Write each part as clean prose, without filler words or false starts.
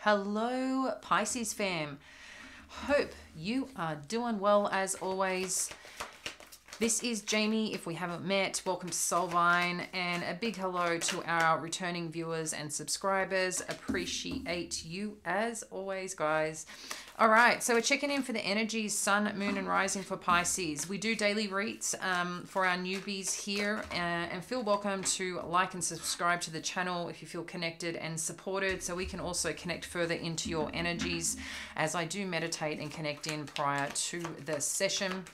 Hello, Pisces fam. Hope you are doing well as always. This is Jamie, if we haven't met. Welcome to Soulvine, and a big hello to our returning viewers and subscribers. Appreciate you as always, guys. All right, so we're checking in for the energies, Sun, Moon, and Rising for Pisces. We do daily reads for our newbies here, and feel welcome to like and subscribe to the channel if you feel connected and supported, so we can also connect further into your energies as I do meditate and connect in prior to the session.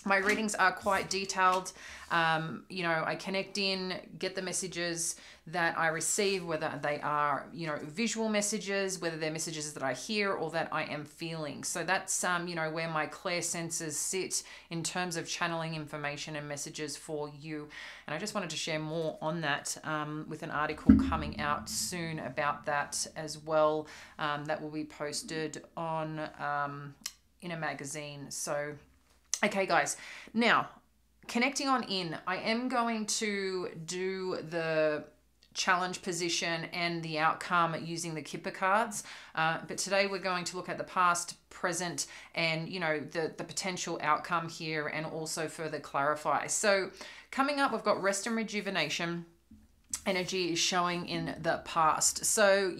My readings are quite detailed. I connect in, get the messages that I receive, whether they are, visual messages, whether they're messages that I hear or that I am feeling. So that's, where my clear senses sit in terms of channeling information and messages for you. And I just wanted to share more on that with an article coming out soon about that as well. That will be posted on in a magazine. So okay, guys, now connecting on in, I am going to do the challenge position and the outcome using the Kipper cards. But today we're going to look at the past, present, and, the potential outcome here, and also further clarify. So coming up, we've got rest and rejuvenation. Energy is showing in the past. So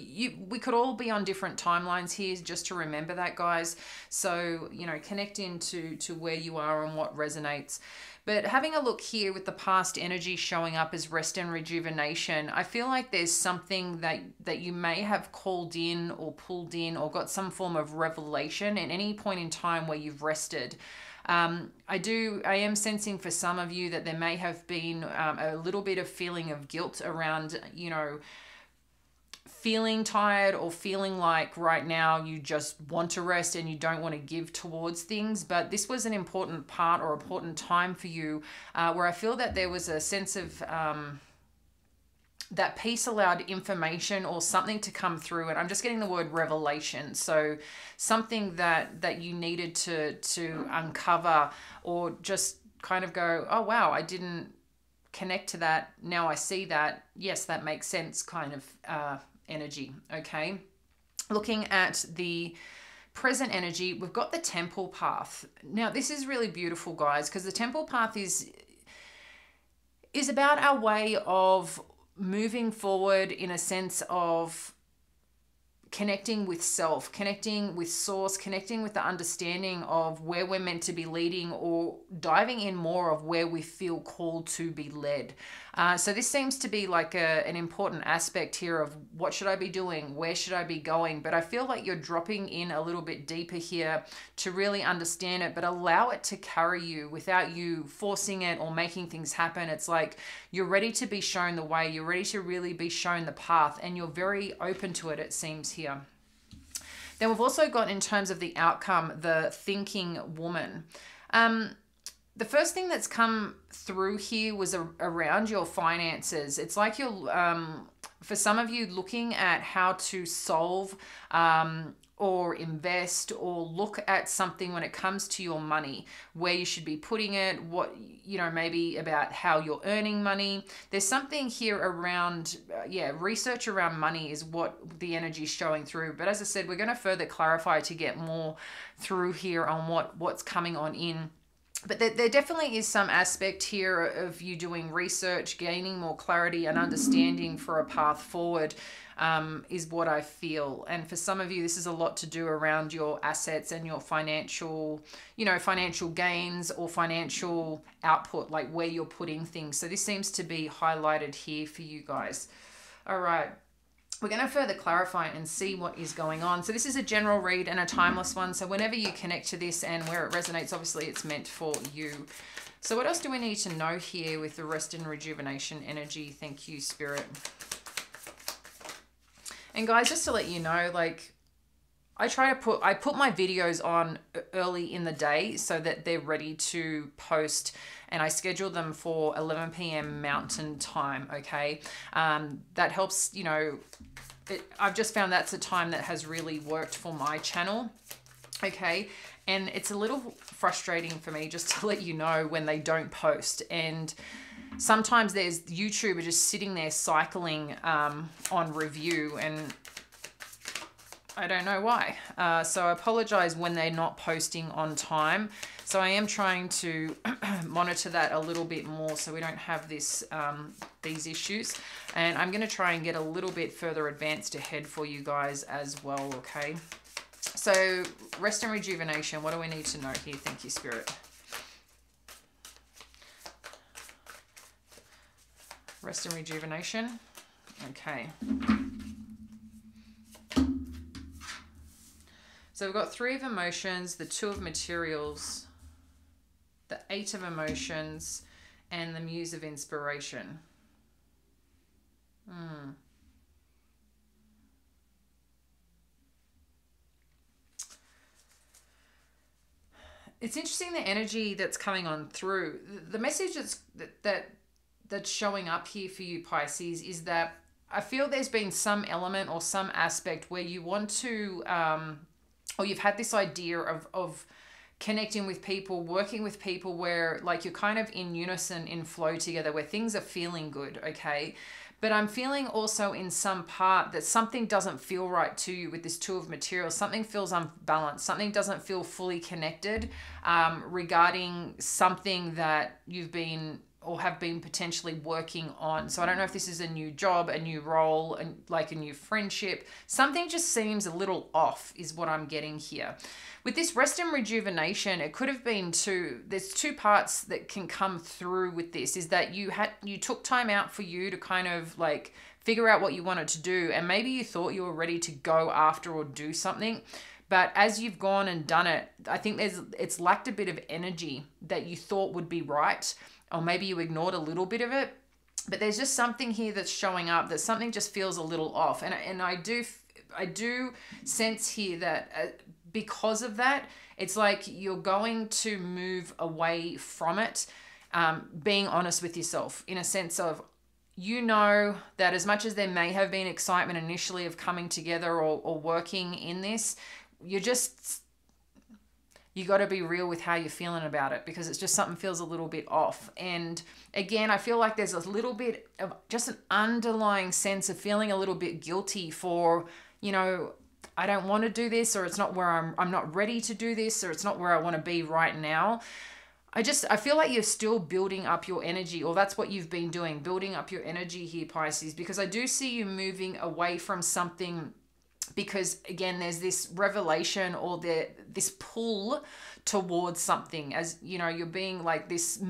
we could all be on different timelines here, just to remember that, guys. So, connect into where you are and what resonates. But having a look here with the past energy showing up as rest and rejuvenation, I feel like there's something that you may have called in or pulled in or got some form of revelation at any point in time where you've rested. I am sensing for some of you that there may have been a little bit of feeling of guilt around, feeling tired or feeling like right now you just want to rest and you don't want to give towards things. But this was an important part or important time for you where I feel that there was a sense of that piece allowed information or something to come through, and I'm just getting the word revelation. So something that you needed to uncover, or just kind of go, oh wow, I didn't connect to that, now I see that, yes, that makes sense kind of energy. Okay, looking at the present energy, we've got the temple path. Now this is really beautiful, guys, because the temple path is about our way of moving forward in a sense of connecting with self, connecting with source, connecting with the understanding of where we're meant to be leading, or diving in more of where we feel called to be led. So this seems to be like an important aspect here of what should I be doing? Where should I be going? But I feel like you're dropping in a little bit deeper here to really understand it, but allow it to carry you without you forcing it or making things happen. It's like you're ready to be shown the way. You're ready to really be shown the path, and you're very open to it, it seems here. Then we've also got, in terms of the outcome, the thinking woman. The first thing that's come through here was around your finances. It's like you're, for some of you, looking at how to solve or invest or look at something when it comes to your money, where you should be putting it, what, maybe about how you're earning money. There's something here around, research around money is what the energy is showing through. But as I said, we're going to further clarify to get more through here on what's coming on in. But there definitely is some aspect here of you doing research, gaining more clarity and understanding for a path forward, is what I feel. And for some of you, this is a lot to do around your assets and your financial, financial gains or financial output, like where you're putting things. So this seems to be highlighted here for you guys. All right. We're going to further clarify and see what is going on. So this is a general read and a timeless one. So whenever you connect to this and where it resonates, obviously it's meant for you. So what else do we need to know here with the rest and rejuvenation energy? Thank you, Spirit. And guys, just to let you know, like, I put my videos on early in the day so that they're ready to post, and I schedule them for 11 p.m. Mountain Time, okay? That helps, I've just found that's a time that has really worked for my channel, okay? And it's a little frustrating for me, just to let you know, when they don't post. And sometimes there's YouTube are just sitting there cycling on review, and I don't know why. So I apologize when they're not posting on time. So I am trying to monitor that a little bit more so we don't have this these issues. And I'm going to try and get a little bit further advanced ahead for you guys as well, okay? So rest and rejuvenation, what do we need to know here? Thank you, Spirit. Rest and rejuvenation. Okay. So we've got 3 of emotions, the 2 of materials, the 8 of emotions, and the muse of inspiration. It's interesting the energy that's coming on through. The message that's showing up here for you, Pisces, is that I feel there's been some element or some aspect where you want to, or you've had this idea of connecting with people, working with people where like you're kind of in unison, in flow together, where things are feeling good, okay? But I'm feeling also in some part that something doesn't feel right to you with this 2 of materials. Something feels unbalanced. Something doesn't feel fully connected regarding something that you've been or have been potentially working on. So I don't know if this is a new job, a new role, and like a new friendship. Something just seems a little off is what I'm getting here. With this rest and rejuvenation, it could have been there's 2 parts that can come through with this, is that you took time out for you to kind of like figure out what you wanted to do. And maybe you thought you were ready to go after or do something. But as you've gone and done it, I think it's lacked a bit of energy that you thought would be right. Or maybe you ignored a little bit of it, but there's just something here that's showing up, that something just feels a little off. And I do sense here that because of that, it's like you're going to move away from it, being honest with yourself in a sense of, you know, that as much as there may have been excitement initially of coming together or working in this, you got to be real with how you're feeling about it, because it's just something feels a little bit off. And again, I feel like there's a little bit of just an underlying sense of feeling a little bit guilty for, you know, I don't want to do this, or it's not where I'm not ready to do this, or it's not where I want to be right now. I feel like you're still building up your energy, or that's what you've been doing, building up your energy here, Pisces, because I do see you moving away from something. Because again, there's this revelation or this pull towards something, as you know, you're being like this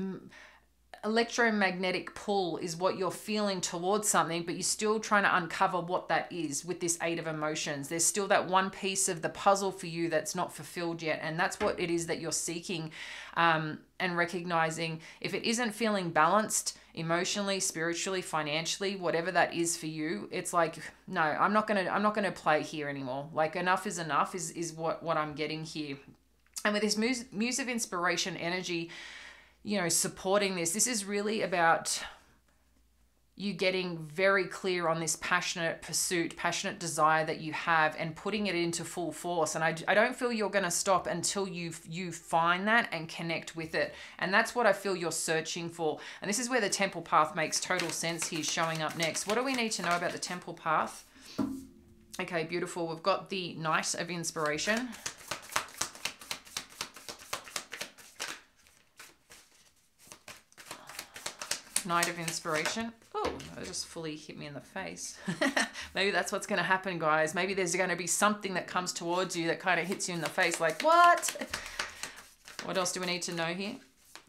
electromagnetic pull is what you're feeling towards something, but you're still trying to uncover what that is with this 8 of emotions. There's still that one piece of the puzzle for you that's not fulfilled yet. And that's what it is that you're seeking, and recognizing if it isn't feeling balanced emotionally, spiritually, financially, whatever that is for you, it's like, no, I'm not gonna play here anymore. Like enough is enough is what I'm getting here. And with this muse of inspiration energy, you know, supporting this is really about you getting very clear on this passionate pursuit, passionate desire that you have, and putting it into full force. And I don't feel you're going to stop until you find that and connect with it. And that's what I feel you're searching for. And this is where the temple path makes total sense here, showing up next. What do we need to know about the temple path? Okay, beautiful. We've got the Knight of Inspiration. Knight of Inspiration. Oh, it just fully hit me in the face. Maybe that's what's going to happen, guys. Maybe there's going to be something that comes towards you that kind of hits you in the face like, what? What else do we need to know here?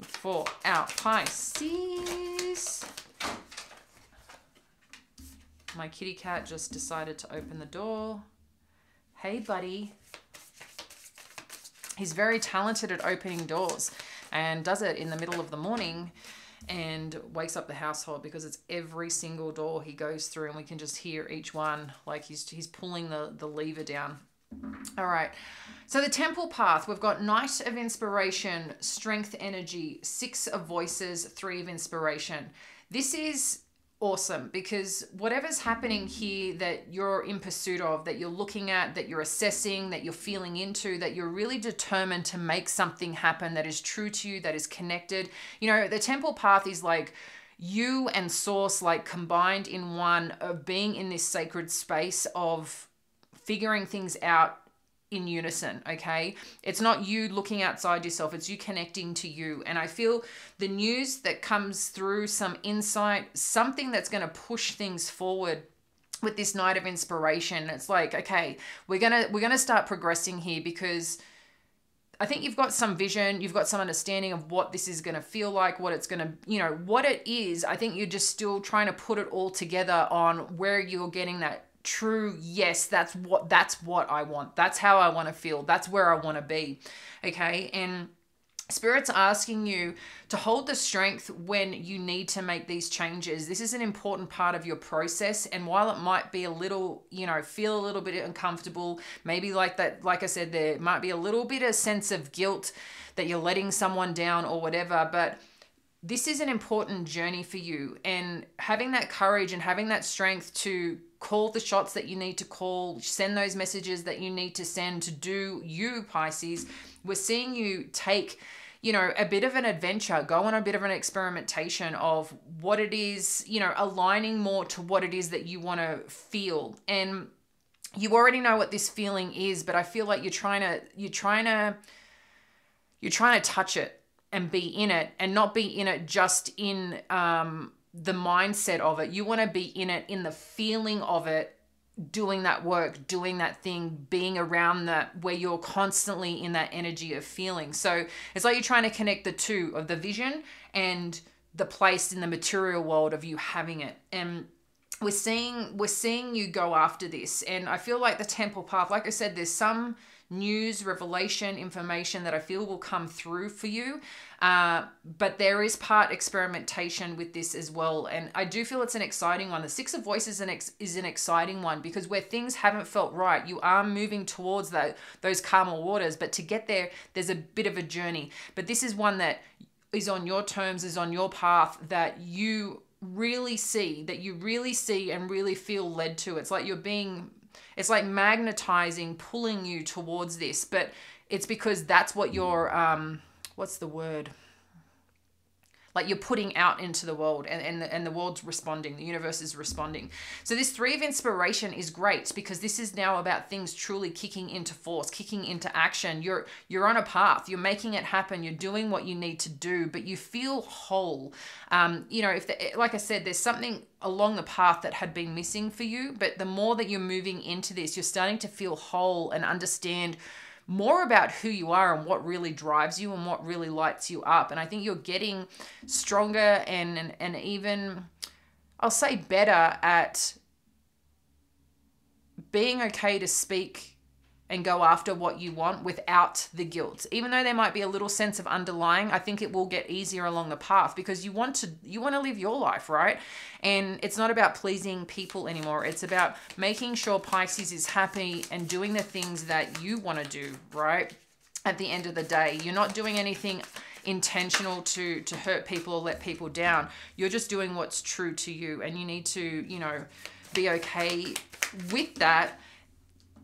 For our Pisces. My kitty cat just decided to open the door. Hey, buddy. He's very talented at opening doors and does it in the middle of the morning and wakes up the household because it's every single door he goes through and we can just hear each one like he's pulling the lever down. All right, so the temple path, we've got Knight of Inspiration, Strength Energy, 6 of Voices, 3 of Inspiration. This is awesome because whatever's happening here that you're in pursuit of, that you're looking at, that you're assessing, that you're feeling into, that you're really determined to make something happen that is true to you, that is connected. You know, the temple path is like you and source like combined in one, of being in this sacred space of figuring things out in unison, okay? It's not you looking outside yourself, it's you connecting to you. And I feel the news that comes through, some insight, something that's going to push things forward with this Night of Inspiration. It's like, okay, we're gonna start progressing here, because I think you've got some vision, you've got some understanding of what this is going to feel like, what it's going to, you know, what it is. I think you're just still trying to put it all together on where you're getting that true, yes, that's what I want. That's how I want to feel. That's where I want to be. Okay. And Spirit's asking you to hold the strength when you need to make these changes. This is an important part of your process. And while it might be a little, you know, feel a little bit uncomfortable, maybe like that, like I said, there might be a little bit of sense of guilt that you're letting someone down or whatever, but this is an important journey for you. And having that courage and having that strength to call the shots that you need to call, send those messages that you need to send, to do you, Pisces. We're seeing you take, you know, a bit of an adventure, go on a bit of an experimentation of what it is, you know, aligning more to what it is that you want to feel. And you already know what this feeling is, but I feel like you're trying to touch it and be in it, and not be in it just in the mindset of it. You want to be in it, in the feeling of it, doing that work, doing that thing, being around that, where you're constantly in that energy of feeling. So it's like you're trying to connect the two, of the vision and the place in the material world of you having it. And we're seeing you go after this. And I feel like the temple path, like I said, there's some news, revelation, information that I feel will come through for you. But there is part experimentation with this as well. And I do feel it's an exciting one. The Six of Voices is an exciting one, because where things haven't felt right, you are moving towards those calmer waters. But to get there, there's a bit of a journey. But this is one that is on your terms, is on your path, that you really see and really feel led to. It's like magnetizing, pulling you towards this, but it's because that's what you're, what's the word? Like you're putting out into the world, and the world's responding, the universe is responding. So this Three of Inspiration is great, because this is now about things truly kicking into force, kicking into action. You're on a path, you're making it happen, you're doing what you need to do, but you feel whole. You know, like I said, there's something along the path that had been missing for you, but the more that you're moving into this, you're starting to feel whole and understand more about who you are and what really drives you and what really lights you up. And I think you're getting stronger and even, I'll say, better at being okay to speak and go after what you want without the guilt. Even though there might be a little sense of underlying, I think it will get easier along the path, because you want to live your life, right? And it's not about pleasing people anymore. It's about making sure Pisces is happy and doing the things that you want to do, right? At the end of the day, you're not doing anything intentional to hurt people or let people down. You're just doing what's true to you, and you need to, you know, be okay with that,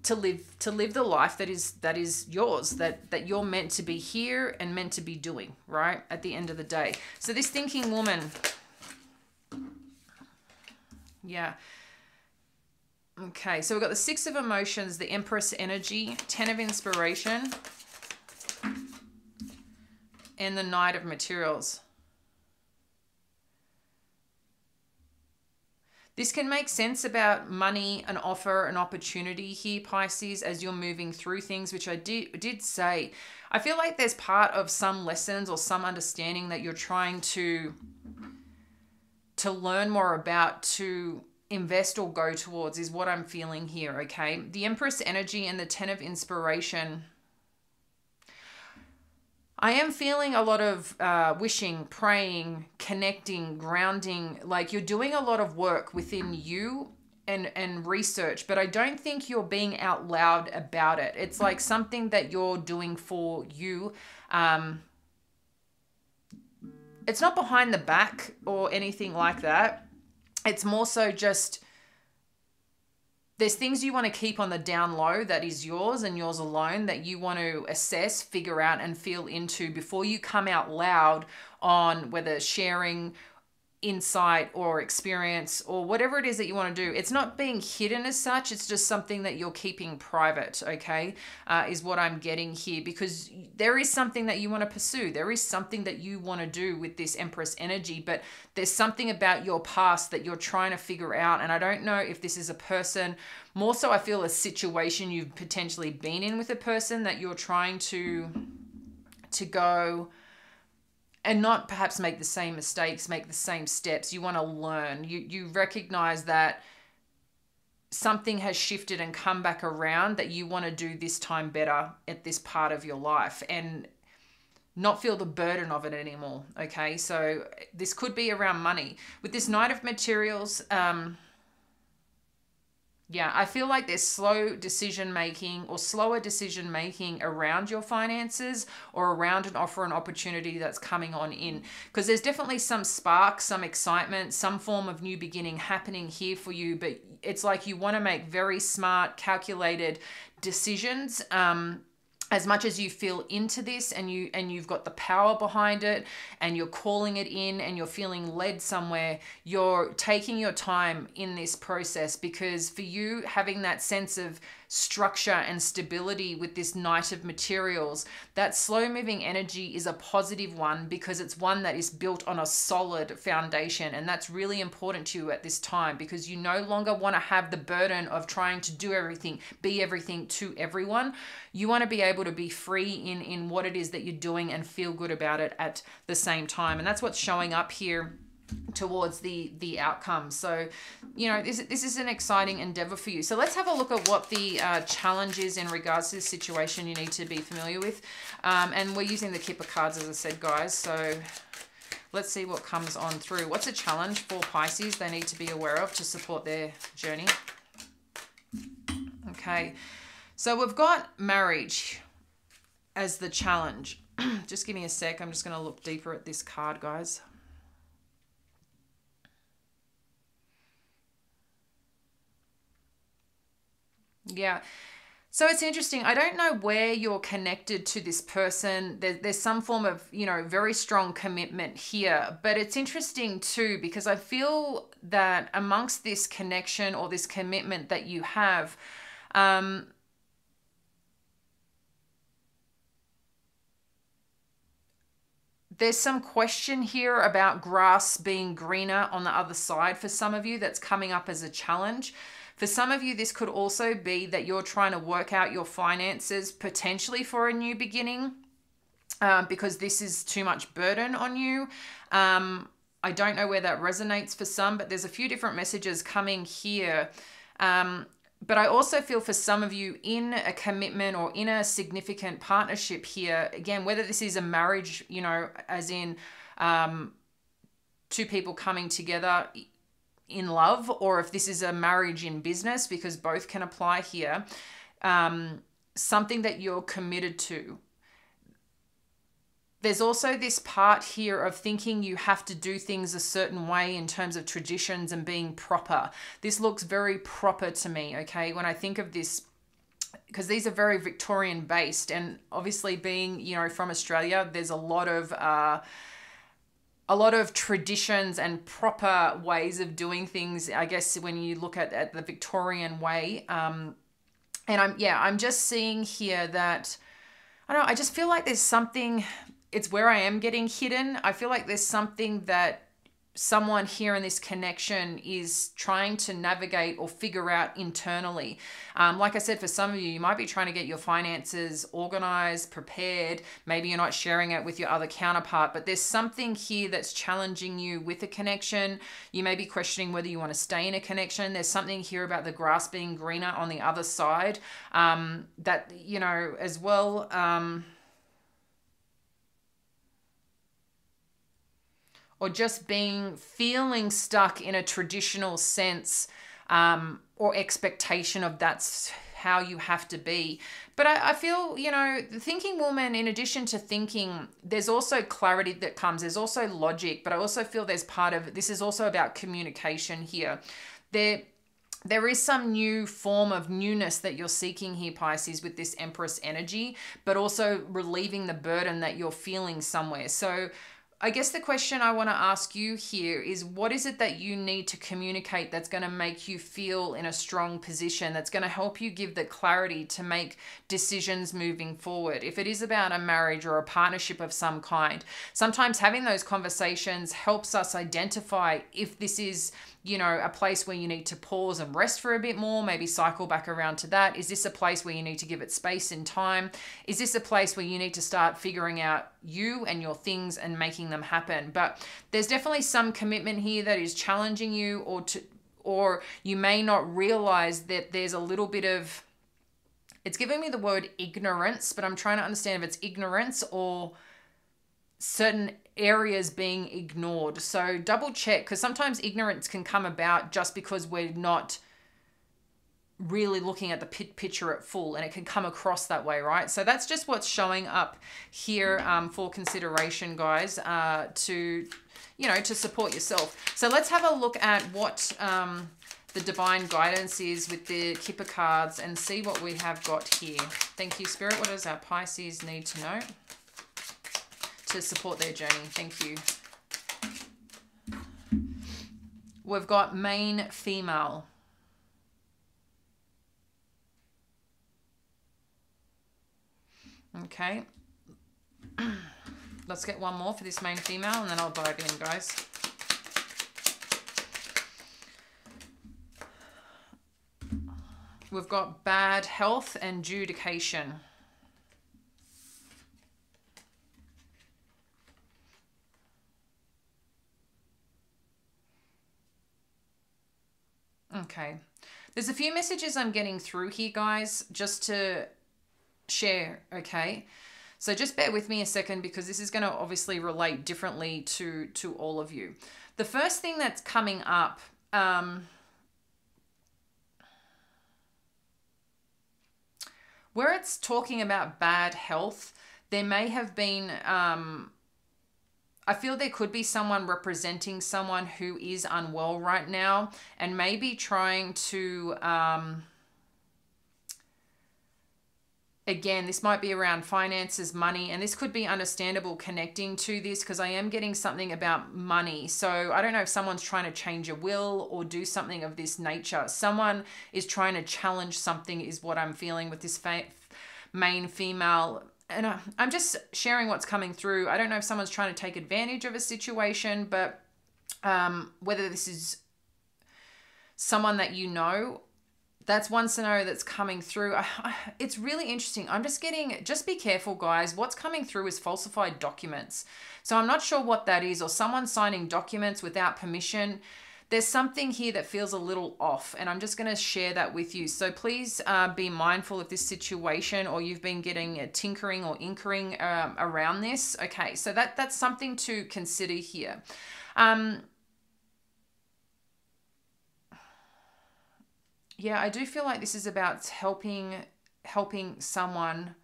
to live the life that is yours, that you're meant to be here and meant to be doing, right? At the end of the day. So this thinking woman, yeah. Okay, so we've got the Six of Emotions, the Empress energy, 10 of Inspiration, and the Knight of Materials. This can make sense about money, an offer, an opportunity here, Pisces, as you're moving through things, which I did say. I feel like there's part of some lessons or some understanding that you're trying to learn more about, to invest or go towards, is what I'm feeling here, okay? The Empress energy and the 10 of Inspiration. I am feeling a lot of wishing, praying, connecting, grounding, like you're doing a lot of work within you and research, but I don't think you're being out loud about it. It's like something that you're doing for you. It's not behind the back or anything like that. It's more so just, there's things you want to keep on the down low that is yours and yours alone, that you want to assess, figure out, and feel into before you come out loud on whether sharing insight or experience or whatever it is that you want to do. It's not being hidden as such. It's just something that you're keeping private, okay, is what I'm getting here, because there is something that you want to pursue. There is something that you want to do with this Empress energy, but there's something about your past that you're trying to figure out. And I don't know if this is a person, more so I feel a situation you've potentially been in with a person that you're trying to go and not perhaps make the same mistakes, make the same steps. You want to learn. You recognize that something has shifted and come back around, that you want to do this time better at this part of your life and not feel the burden of it anymore, okay? So this could be around money. With this Knight of Materials, yeah, I feel like there's slower decision making around your finances or around an offer and opportunity that's coming on in. Because there's definitely some spark, some excitement, some form of new beginning happening here for you. But it's like you want to make very smart, calculated decisions. As much as you feel into this and you've got the power behind it and you're calling it in and you're feeling led somewhere, you're taking your time in this process, because for you, having that sense of structure and stability with this Knight of Materials, that slow moving energy is a positive one, because it's one that is built on a solid foundation. And that's really important to you at this time, because you no longer want to have the burden of trying to do everything, be everything to everyone. You want to be able to be free in what it is that you're doing and feel good about it at the same time. And that's what's showing up here towards the outcome. So, you know, this is an exciting endeavor for you. So let's have a look at what the challenge is in regards to this situation you need to be familiar with. And we're using the Kipper cards, as I said, guys. So let's see what comes on through. What's a challenge for Pisces they need to be aware of to support their journey? Okay. So we've got marriage as the challenge. Just give me a sec. I'm just going to look deeper at this card, guys. Yeah. So it's interesting. I don't know where you're connected to this person. There's some form of, you know, very strong commitment here. But it's interesting too, because I feel that amongst this connection or this commitment that you have, there's some question here about grass being greener on the other side for some of you. That's coming up as a challenge. For some of you, this could also be that you're trying to work out your finances potentially for a new beginning, because this is too much burden on you. I don't know where that resonates for some, but there's a few different messages coming here. But I also feel for some of you in a commitment or in a significant partnership here, again, whether this is a marriage, you know, as in two people coming together in love, or if this is a marriage in business, because both can apply here, something that you're committed to. There's also this part here of thinking you have to do things a certain way in terms of traditions and being proper. This looks very proper to me, okay? When I think of this, because these are very Victorian based, and obviously being, you know, from Australia, there's a lot of traditions and proper ways of doing things, I guess, when you look at the Victorian way. And I'm just seeing here that, I don't know, I just feel like there's something, it's where I am getting hidden. I feel like there's something that someone here in this connection is trying to navigate or figure out internally. Like I said, for some of you, you might be trying to get your finances organized, prepared. Maybe you're not sharing it with your other counterpart, but there's something here that's challenging you with a connection. You may be questioning whether you want to stay in a connection. There's something here about the grass being greener on the other side, that, you know, as well. Or just feeling stuck in a traditional sense, or expectation of that's how you have to be. But I feel, you know, the thinking woman, in addition to thinking, there's also clarity that comes. There's also logic, but I also feel there's part of, this is also about communication here. There is some new form of newness that you're seeking here, Pisces, with this Empress energy, but also relieving the burden that you're feeling somewhere. So I guess the question I want to ask you here is, what is it that you need to communicate that's going to make you feel in a strong position, that's going to help you give the clarity to make decisions moving forward? If it is about a marriage or a partnership of some kind, sometimes having those conversations helps us identify if this is, you know, a place where you need to pause and rest for a bit more, maybe cycle back around to that. Is this a place where you need to give it space and time? Is this a place where you need to start figuring out you and your things and making them happen? But there's definitely some commitment here that is challenging you, or you may not realize that there's a little bit of, it's giving me the word ignorance, but I'm trying to understand if it's ignorance or certain areas being ignored. So double check, because sometimes ignorance can come about just because we're not really looking at the picture at full, and it can come across that way, right? So that's just what's showing up here for consideration, guys, to, you know, to support yourself. So let's have a look at what the divine guidance is with the Kipper cards and see what we have got here. Thank you, Spirit. What does our Pisces need to know to support their journey? Thank you. We've got main female. Okay. Let's get one more for this main female and then I'll dive in, guys. We've got bad health and judication. Okay. There's a few messages I'm getting through here, guys, just to share, okay? So just bear with me a second, because this is going to obviously relate differently to all of you. The first thing that's coming up, where it's talking about bad health, there may have been, I feel there could be someone representing someone who is unwell right now and maybe trying to, again, this might be around finances, money, and this could be understandable connecting to this, because I am getting something about money. So I don't know if someone's trying to change a will or do something of this nature. Someone is trying to challenge something is what I'm feeling with this main female. And I'm just sharing what's coming through. I don't know if someone's trying to take advantage of a situation, but whether this is someone that you know, that's one scenario that's coming through. It's really interesting. I'm just getting, just be careful, guys. What's coming through is falsified documents. So I'm not sure what that is, or someone signing documents without permission. There's something here that feels a little off, and I'm just going to share that with you. So please be mindful of this situation, or you've been getting a tinkering or inkering around this. Okay, so that's something to consider here. Yeah, I do feel like this is about helping someone.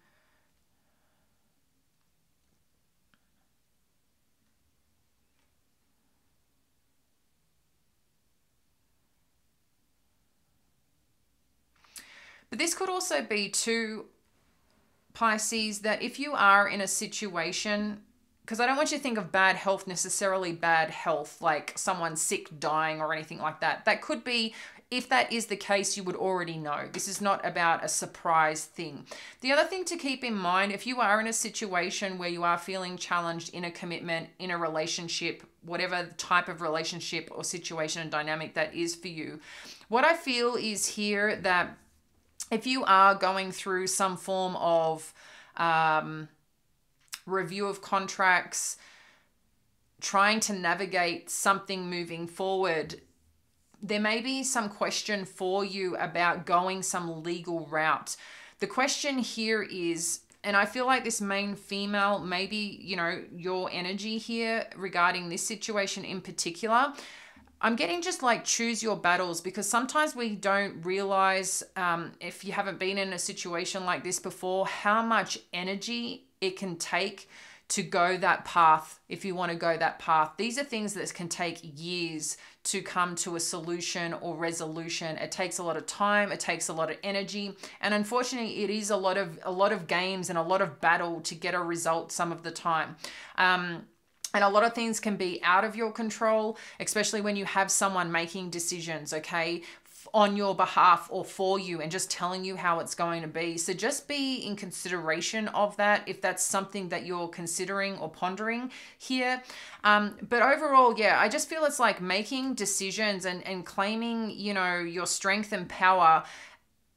But this could also be to Pisces, that if you are in a situation, because I don't want you to think of bad health necessarily bad health, like someone sick, dying, or anything like that. That could be, if that is the case, you would already know. This is not about a surprise thing. The other thing to keep in mind, if you are in a situation where you are feeling challenged in a commitment, in a relationship, whatever type of relationship or situation and dynamic that is for you, what I feel is here that if you are going through some form of review of contracts, trying to navigate something moving forward, there may be some question for you about going some legal route. The question here is, and I feel like this main female, maybe, you know, your energy here regarding this situation in particular, I'm getting just like choose your battles, because sometimes we don't realize, if you haven't been in a situation like this before, how much energy it can take to go that path. If you want to go that path, these are things that can take years to come to a solution or resolution. It takes a lot of time, it takes a lot of energy, and unfortunately it is a lot of games and a lot of battle to get a result some of the time. And a lot of things can be out of your control, especially when you have someone making decisions, okay, on your behalf or for you and just telling you how it's going to be. So just be in consideration of that if that's something that you're considering or pondering here. But overall, yeah, I just feel it's like making decisions and claiming, you know, your strength and power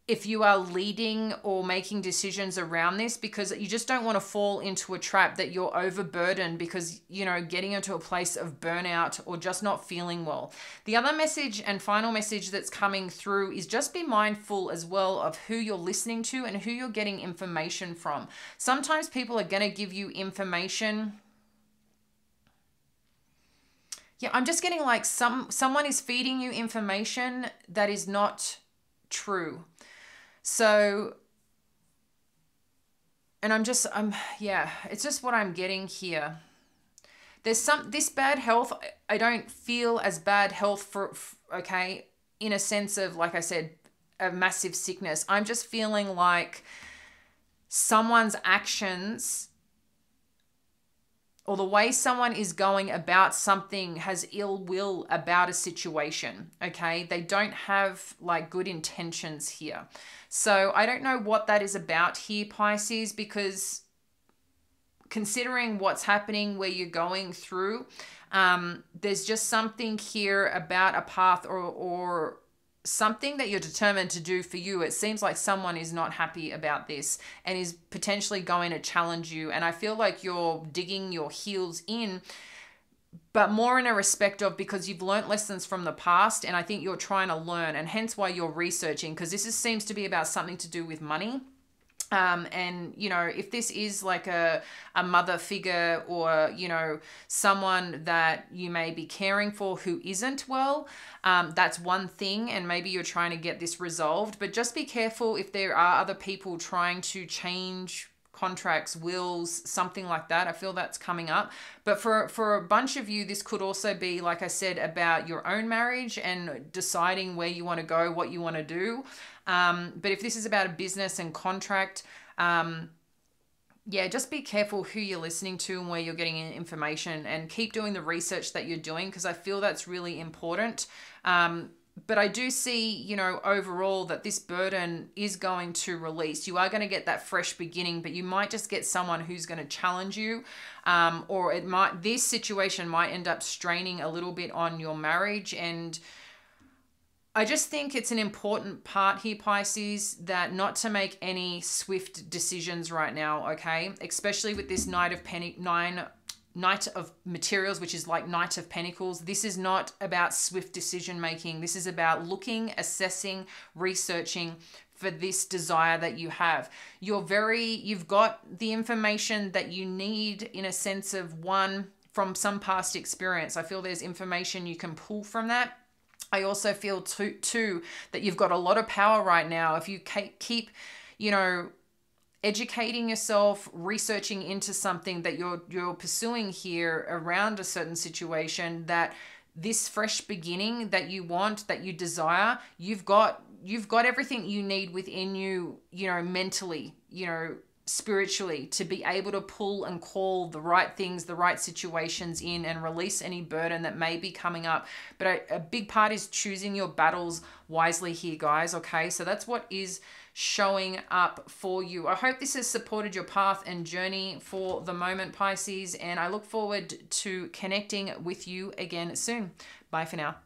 if you are leading or making decisions around this, because you just don't want to fall into a trap that you're overburdened because, you know, getting into a place of burnout or just not feeling well. The other message and final message that's coming through is just be mindful as well of who you're listening to and who you're getting information from. Sometimes people are going to give you information. Yeah, I'm just getting like someone is feeding you information that is not true. So, and yeah, it's just what I'm getting here. There's this bad health. I don't feel as bad health okay, in a sense of, like I said, a massive sickness. I'm just feeling like someone's actions or the way someone is going about something has ill will about a situation, okay? They don't have like good intentions here. So I don't know what that is about here, Pisces, because considering what's happening where you're going through, there's just something here about a path or something that you're determined to do for you. It seems like someone is not happy about this and is potentially going to challenge you. And I feel like you're digging your heels in, but more in a respect of because you've learnt lessons from the past, and I think you're trying to learn, and hence why you're researching, because seems to be about something to do with money. And, you know, if this is like a mother figure or, you know, someone that you may be caring for who isn't well, that's one thing. And maybe you're trying to get this resolved, but just be careful if there are other people trying to change contracts, wills, something like that. I feel that's coming up. But for a bunch of you, this could also be, like I said, about your own marriage and deciding where you want to go, what you want to do. But if this is about a business and contract, yeah, just be careful who you're listening to and where you're getting information, and keep doing the research that you're doing, because I feel that's really important. But I do see, you know, overall that this burden is going to release. You are going to get that fresh beginning, but you might just get someone who's going to challenge you, or this situation might end up straining a little bit on your marriage. And I just think it's an important part here, Pisces, that not to make any swift decisions right now, okay? Especially with this Knight of Materials, which is like Knight of Pentacles. This is not about swift decision making. This is about looking, assessing, researching for this desire that you have. You've got the information that you need, in a sense of, one, from some past experience. I feel there's information you can pull from that. I also feel too that you've got a lot of power right now. If you keep, you know, educating yourself, researching into something that you're pursuing here around a certain situation, that this fresh beginning that you want, that you desire, you've got everything you need within you, you know, mentally, you know, spiritually, to be able to pull and call the right things, the right situations in, and release any burden that may be coming up. But a big part is choosing your battles wisely here, guys. Okay, so that's what is showing up for you. I hope this has supported your path and journey for the moment, Pisces, and I look forward to connecting with you again soon. Bye for now.